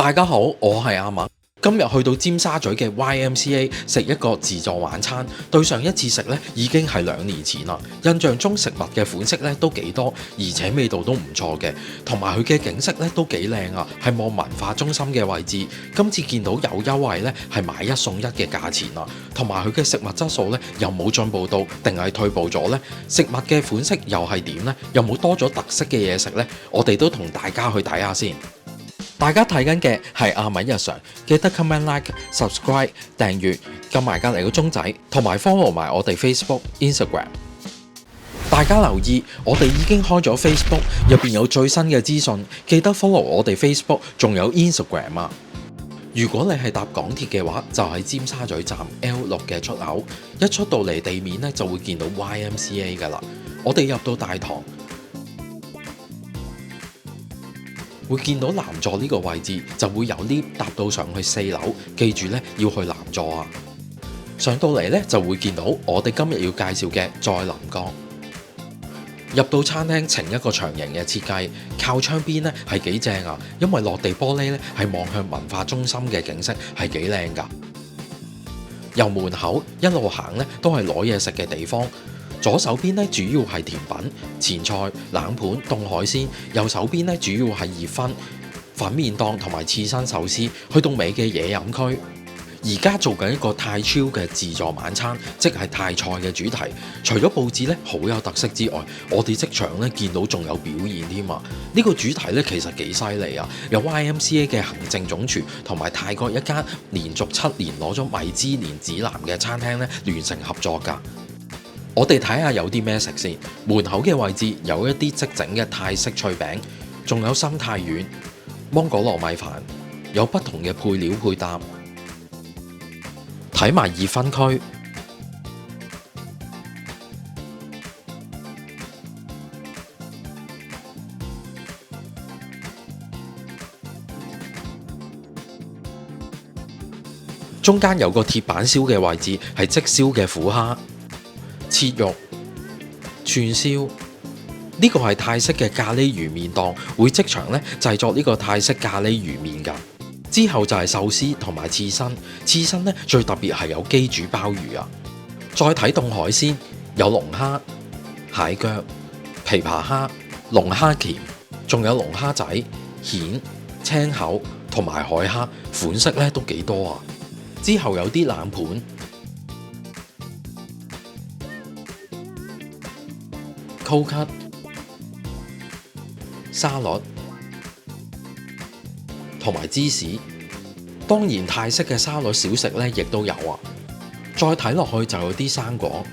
大家好，我係阿麥。今日去到尖沙咀嘅 YMCA 食一個自助晚餐，對上一次食呢已經係2年前啦。印象中食物嘅款式呢都幾多，而且味道都唔錯嘅，同埋佢嘅景色呢都幾靚啊，係望文化中心嘅位置。今次見到有優惠呢，係買1送1嘅價錢啊，同埋佢嘅食物質素呢又冇進步到，定係退步咗呢？食物嘅款式又係點呢？有冇多咗特色嘅嘢食呢？我哋都同大家去睇下先。大家睇緊嘅係阿米日常，記得 comment like、subscribe、訂閱，撳埋隔離個鐘仔，同埋 follow 埋我哋 Facebook、Instagram。大家留意，我哋已經開咗 Facebook，入邊有最新嘅資訊，記得 follow 我哋 Facebook，仲有 Instagram 啊！如果你係搭港鐵嘅話，就喺尖沙咀站 L6 嘅出口，一出到嚟地面咧就會見到 YMCA 噶啦。我哋入到大堂，會見到南座呢個位置，就會有 lift 搭到上去4樓，記住咧要去南座啊！上到嚟咧就會見到我哋今日要介紹嘅再臨閣。入到餐廳呈一個長形嘅設計，靠窗邊咧係幾正啊，因為落地玻璃咧係望向文化中心嘅景色係幾靚㗎。由門口一路行咧都係攞嘢食嘅地方。左手邊咧主要係甜品、前菜、冷盤、凍海鮮；右手邊咧主要係熱葷、粉麵檔同埋刺身壽司。去到尾嘅野飲區，而家做緊一個泰超嘅自助晚餐，即係泰菜嘅主題。除咗佈置咧好有特色之外，我哋即場咧見到仲有表演添啊！呢個主題咧其實幾犀利啊！有 YMCA 嘅行政總廚同埋泰國一間連續7年攞咗米芝蓮指南嘅餐廳咧聯成合作㗎。我哋睇下有啲咩食先。門口嘅位置有一啲即整嘅泰式脆餅，仲有心太丸、芒果糯米飯，有不同嘅配料配搭。睇埋熱葷區，中間有個鐵板燒嘅位置係即燒嘅虎蝦、切肉、串燒。呢個係泰式嘅咖喱魚麵檔，會即場咧製作呢個泰式咖喱魚麵㗎。之後就係壽司同埋刺身，刺身咧最特別係有機煮鮑魚啊。再睇凍海鮮，有龍蝦、蟹腳、琵琶蝦、龍蝦鉗，仲有龍蝦仔、蜆、青口同埋海蝦，款式咧都幾多啊。之後有啲冷盤。Cold cut、沙律同埋芝士，當然泰式嘅沙律小食咧亦都有啊。再睇落去就有啲生果，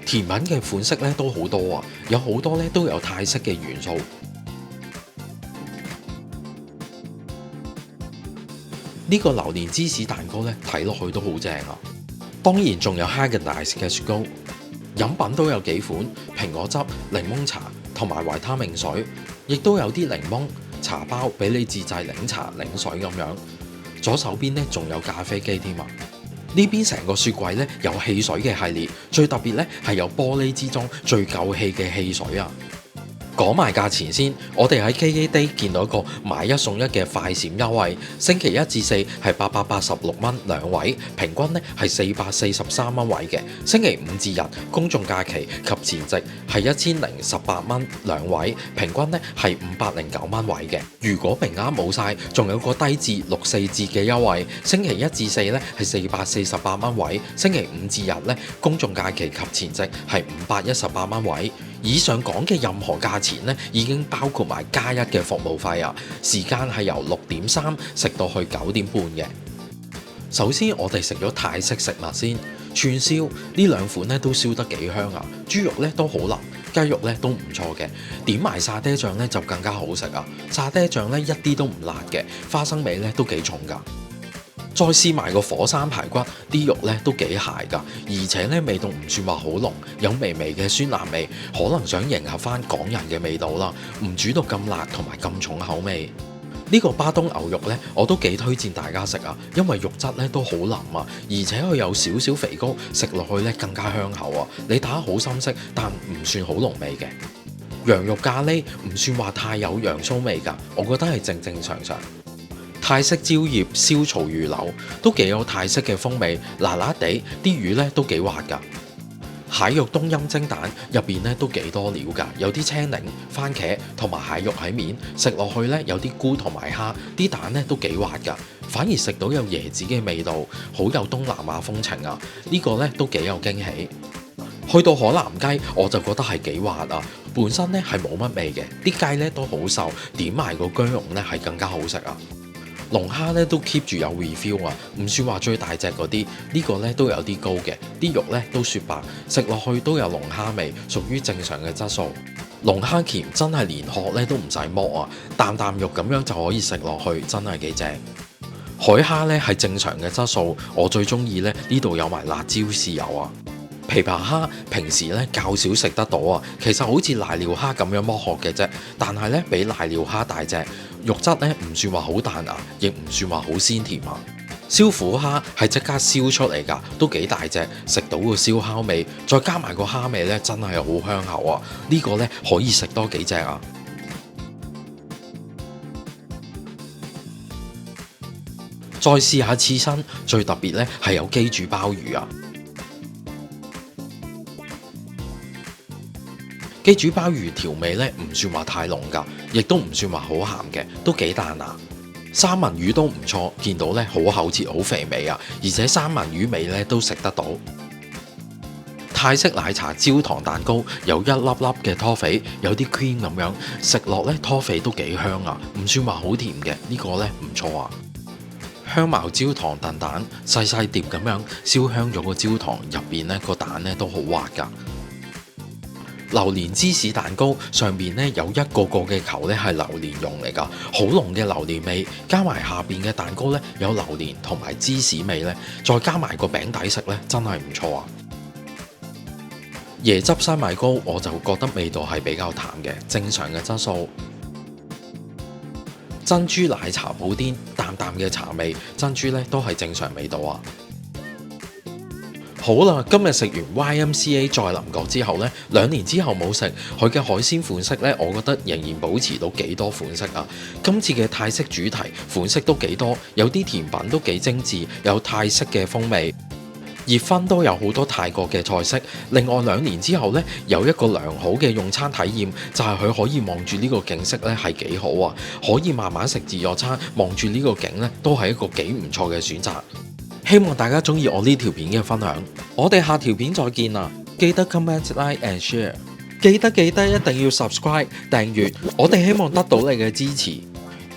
甜品嘅款式咧都好多啊，有好多咧都有泰式嘅元素。呢個榴蓮芝士蛋糕咧睇落去都好正啊。當然仲有 Häagen-Dazs 嘅雪糕。飲品都有幾款，蘋果汁、檸檬茶同埋維他命水，亦都有啲檸檬茶包俾你自製檸茶、檸水咁樣。左手邊咧仲有咖啡機添啊！呢邊成個雪櫃咧有汽水嘅系列，最特別咧係有玻璃之中最夠氣嘅汽水啊！講埋價錢先，我哋喺 KK Day 見到一個買1送1嘅快閃優惠，星期1至4係886蚊2位，平均咧係443蚊位嘅。星期5至日公眾假期及前夕係1018蚊2位，平均咧係509蚊位嘅。如果名額冇晒，仲有個低至64折嘅優惠，星期1至4咧係448蚊位，星期5至日咧公眾假期及前夕係518蚊位。以上講嘅任何價錢咧，已經包括埋+1嘅服務費啊！時間係由6點3食到去9點半嘅。首先我哋食咗泰式食物先，串燒呢2款咧都燒得幾香啊！豬肉咧都好腍，雞肉咧都唔錯嘅。點埋沙爹醬咧就更加好食啊！沙爹醬咧一啲都唔辣嘅，花生味咧都幾重㗎。再試埋個火山排骨，啲肉咧都幾鞋㗎，而且咧味道唔算話好濃，有微微嘅酸辣味，可能想迎合翻港人嘅味道啦，唔煮到咁辣同埋咁重口味。呢個巴東牛肉咧，我都幾推薦大家食啊，因為肉質咧都好腍啊，而且佢有少少肥膏，食落去咧更加香口啊。你睇下好深色，但唔算好濃味嘅。羊肉咖喱唔算話太有羊騷味㗎，我覺得係正正常常。泰式椒葉燒曹魚柳都幾有泰式嘅風味，辣辣地，啲魚咧都幾滑㗎。蟹肉冬陰蒸蛋入邊咧都幾多料㗎，有啲青檸、番茄同埋蟹肉喺面，食落去咧有啲菇同埋蝦，啲蛋咧都幾滑㗎，反而食到有椰子嘅味道，好有東南亞風情啊！呢個咧都幾有驚喜。去到海南雞我就覺得係幾滑啊，本身咧係冇乜味嘅，啲雞咧都好瘦，點埋個薑蓉咧係更加好食啊！龍蝦咧都 keep 住有 refill 啊，唔算話最大隻嗰啲，呢個咧都有啲高嘅，啲肉咧都雪白，食落去都有龍蝦味，屬於正常嘅質素。龍蝦鉗真係連殼咧都唔使剝啊，啖啖肉咁樣就可以食落去，真係幾正。海蝦咧係正常嘅質素，我最中意咧呢度有埋辣椒豉油啊。琵琶蝦平時咧較少食得到啊，其實好似瀨尿蝦咁樣剝殼嘅啫，但係咧比瀨尿蝦大隻，肉質咧唔算話好彈牙，亦唔算話好鮮甜啊。燒虎蝦係即刻燒出嚟㗎，都幾大隻，食到個燒烤味，再加埋個蝦味咧，真係好香口啊！呢個咧可以食多幾隻啊！再試下刺身，最特別咧係有機煮鮑魚啊！機煮鮑魚調味咧唔算話太濃㗎，亦都唔算話好鹹嘅，都幾彈牙。三文魚都唔錯，見到咧好厚切好肥美啊，而且三文魚味咧都食得到。泰式奶茶焦糖蛋糕有一粒粒嘅拖肥，有啲 cream 咁樣，食落咧拖肥都幾香啊，唔算話好甜嘅，呢個咧唔錯啊。香茅焦糖燉蛋細細碟咁樣燒香咗個焦糖，入邊咧個蛋咧都好滑㗎。榴蓮芝士蛋糕上邊咧有一個個嘅球咧係榴蓮蓉嚟㗎，好濃嘅榴蓮味，加埋下邊嘅蛋糕咧有榴蓮同埋芝士味咧，再加埋個餅底食咧真係唔錯啊！椰汁西米糕我就覺得味道係比較淡嘅，正常嘅質素。珍珠奶茶布甸淡淡嘅茶味，珍珠咧都係正常味道啊！好啦，今日食完 YMCA 再林閣之後呢，2年之後冇食佢嘅海鮮款式呢，我覺得仍然保持到幾多款式啊！今次嘅泰式主題款式都幾多，有啲甜品都幾精緻，有泰式嘅風味。熱葷都有好多泰國嘅菜式。另外2年之後呢，有一個良好嘅用餐體驗，就係佢可以望住呢個景色呢係幾好啊！可以慢慢食自助餐，望住呢個景呢，都係一個幾唔錯嘅選擇。希望大家中意我呢條片嘅分享，我哋下條片再見啦！記得 comment like and share， 記得一定要 subscribe 訂閱，我哋希望得到你嘅支持，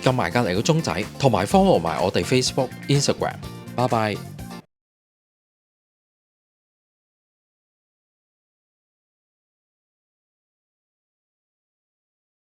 撳埋隔離個鐘仔，同埋 follow 埋我哋 Facebook、Instagram，拜拜。